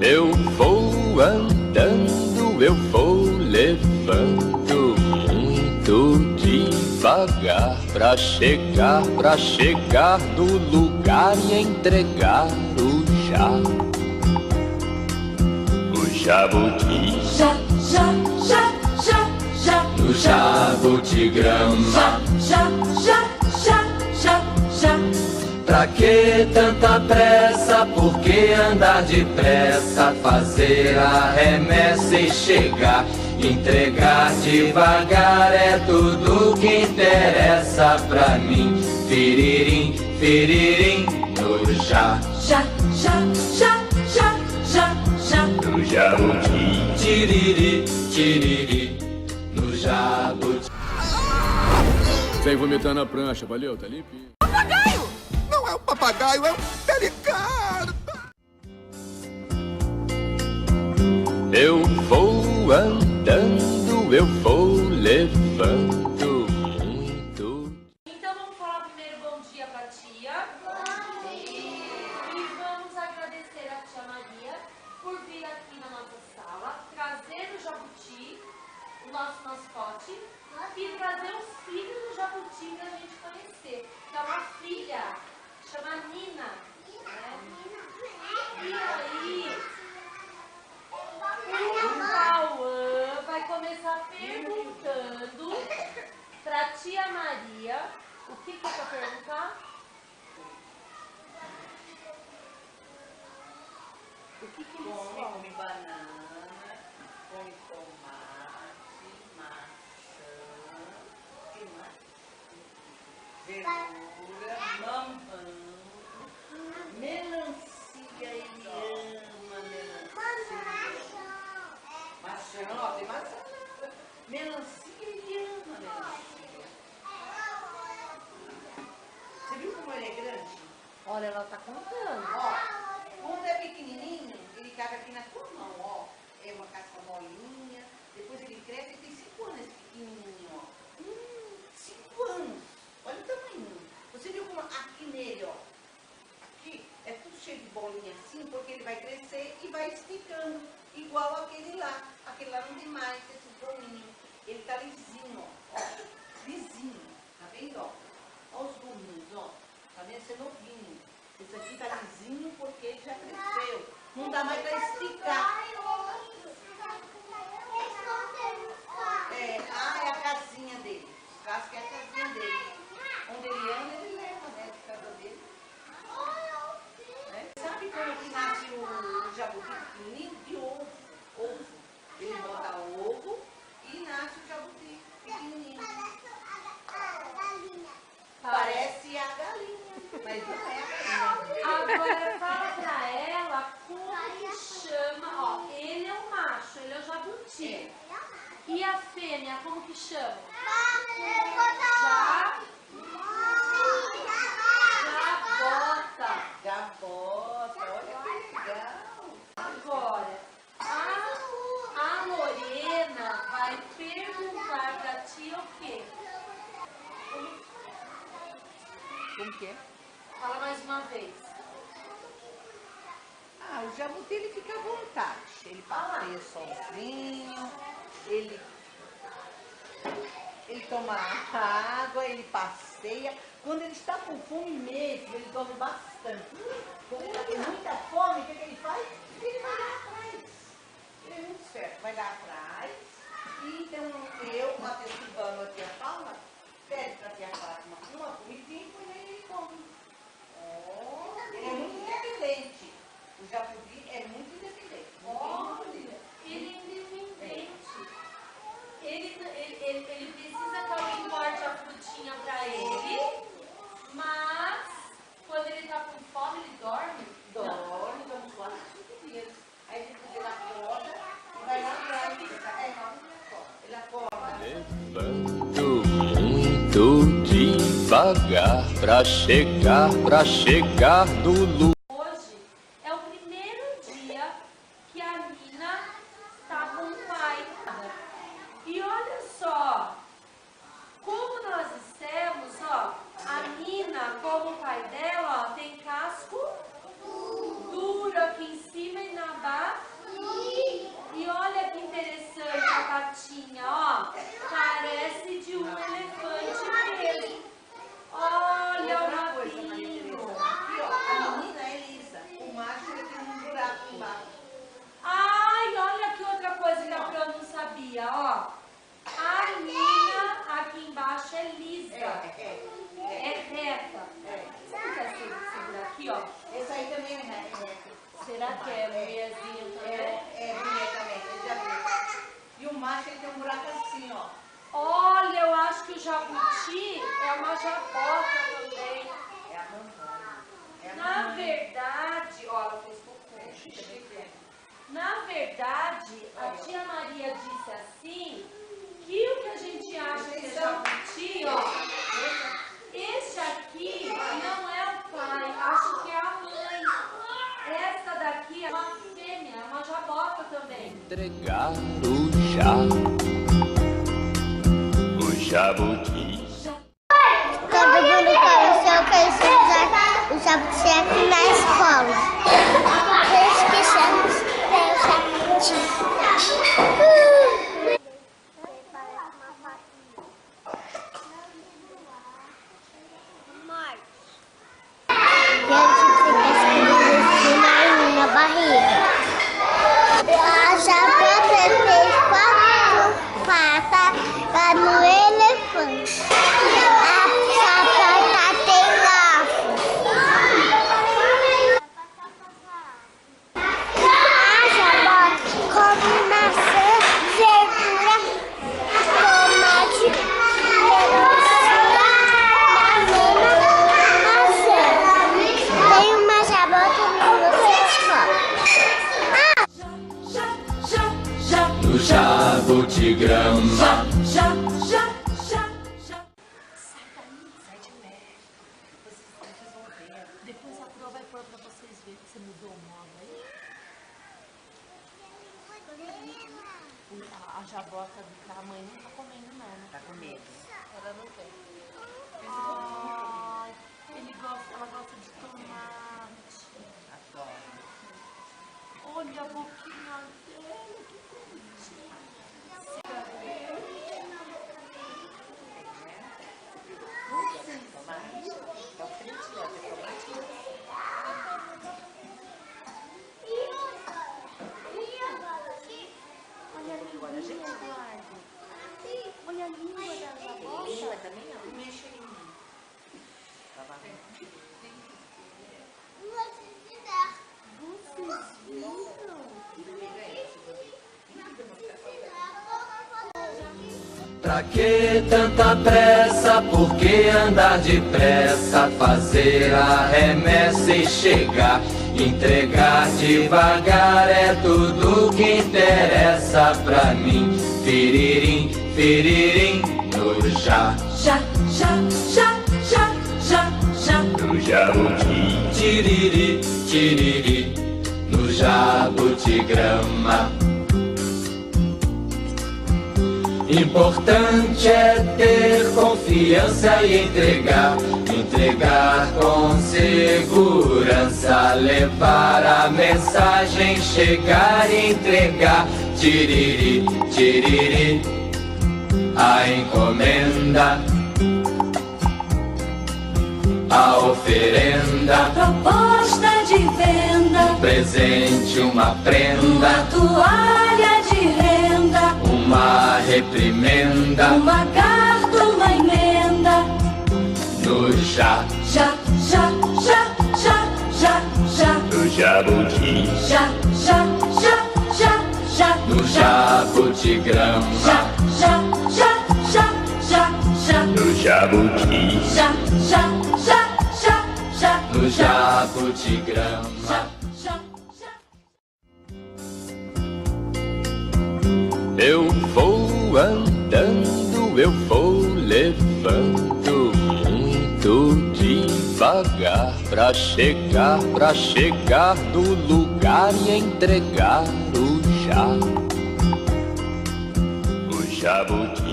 Eu vou andando, eu vou levando muito devagar pra chegar no lugar e entregar o jabuti. No jabutigrama. Pra que tanta pressa? Por que andar depressa? Fazer a remessa e chegar. Entregar devagar é tudo que interessa pra mim. Firirim, firirim, no no jabuti. Tiriri, tiriri, no jabuti. Sem vomitar na prancha, valeu? Tá limpinho. Papagaio! Não é um papagaio, é um pelicano! Eu vou andando, eu vou levando muito. Então vamos falar primeiro bom dia pra tia. E vamos agradecer a tia Maria por vir aqui na nossa sala, trazer o jabuti, o nosso mascote, e trazer os filhos do jabuti pra gente conhecer. Que é uma filha, chama Nina. E aí, o Cauã vai começar perguntando pra tia Maria. O que é pra perguntar? O que eles falam? Come banana, come tomate, maçã, que mais? Verdura, mamão, melancia, ele ama melancia. Maçã, ó, tem maçã. Melancia, ele ama melancia. Você viu como ele é grande? Olha, ela tá contando. Ó. Quando é pequenininho, ele cabe aqui na tua mão, ó. É uma casca molinha. Depois ele cresce e tem 5 anos esse pequenininho, ó. 5 anos. Olha o tamanho. Você viu como aqui nele, ó. Aqui é tudo cheio de bolinha assim, porque ele vai crescer e vai esticando. Igual aquele lá. Aquele lá não tem mais esse bolinho. Ele tá lisinho, ó. Lisinho. Tá vendo, ó? Ó os gominhos, ó. Tá vendo? Esse é novinho. Esse aqui tá lisinho porque ele já cresceu. Não dá mais pra esticar. É a casinha dele. Os cascos é a casinha dele. Onde ele anda, ele leva, né? De casa dele. Sabe como que nasce o jabuti pequenininho? De ovo. Ovo. Ele bota ovo e nasce o jabuti pequenininho. Parece a galinha, mas não é a galinha. Agora fala pra ela como que chama. Ó, ele é o macho, ele é o jabuti. E a fêmea, como que chama? Jabota. Gabota, olha que legal. Agora, a Lorena vai perguntar pra tia o quê? Como que é? Fala mais uma vez. Ah, o jabuti ele fica à vontade. Ele passeia sozinho, ele toma água, ele passeia. Quando ele está com fome mesmo, ele dorme bastante. Quando ele está com muita fome, o que ele faz? Ele vai lá atrás. Ele é muito certo, vai lá atrás. E então eu, uma vez que vamos aqui a Paula, pede para a tia Fátima uma comidinha e põe ele come. Ele é muito independente. O jabuti é muito independente. Olha, ele é independente. Ele precisa que alguém corte a frutinha pra ele, mas quando ele tá com fome, ele dorme? Dorme, vamos lá, 5 dias. Aí depois ele acorda e vai lá atrás. Ele acorda. Levando muito devagar pra chegar no lugar. Hoje é o primeiro dia que a Nina está com o pai. E olha só, como nós dissemos, ó, a Nina, como o pai dela, ó, tem casco duro aqui em cima e na base aqui, ó. Esse aí também Será que é mulherzinho também? é mulher também, ele já viu. E o macho ele tem um buraco assim, ó. Olha, eu acho que o jabuti é uma jabota também. É a mamãe. É a Na mamãe. verdade, ó, ela fez cocô. Na verdade, a tia Maria disse assim, que o que a gente acha que é jabuti, ó, esse aqui não é o pai, acho que é a mãe. Essa daqui é uma fêmea, é uma jabota também. Entregar o jabuti. Todo mundo conheceu que o jabuti aqui na escola. Por isso que chamamos o jabuti. E a gente fica escrevendo na minha barriga. A jabota fez 4 patas lá no elefante. A jabota tem garfo. A jabota come maçã, verdura, tomate, melancia, banana, maçã. Tem uma jabota no nossa escola. No jabutigrama. Sai de perto. Vocês vão ver. Depois a Pro vai pôr pra vocês verem que você mudou o modo aí. A jabota da mãe não tá comendo não, né? Tá com medo. Ela não quer. Ai, ela gosta de tomate. Adoro. Olha a boquinha dela, que bonitinha. Tomate. Tá fritinho, ó. Tem tomatinho. Olha a língua, gente. Olha a língua da jabota. Língua também, ó. Mexe em mim. Tá valendo? Vocês viram? Pra que tanta pressa? Por que andar depressa? Fazer a remessa e chegar. Entregar devagar é tudo que interessa pra mim. Firirim, firirim, no no jabuti. Tiriri, tiriri, no jabutigrama. Importante é ter confiança e entregar com segurança, levar a mensagem, chegar e entregar. Tiriri, tiriri, a encomenda, a oferenda, Proposta de venda, presente, uma prenda, toalha de renda, uma reprimenda, carta, uma emenda. no no jabuti, no jabutigrama, no jabuti, no jabutigrama. Eu vou andando, eu vou levando muito devagar pra chegar no lugar e entregar o jabuti.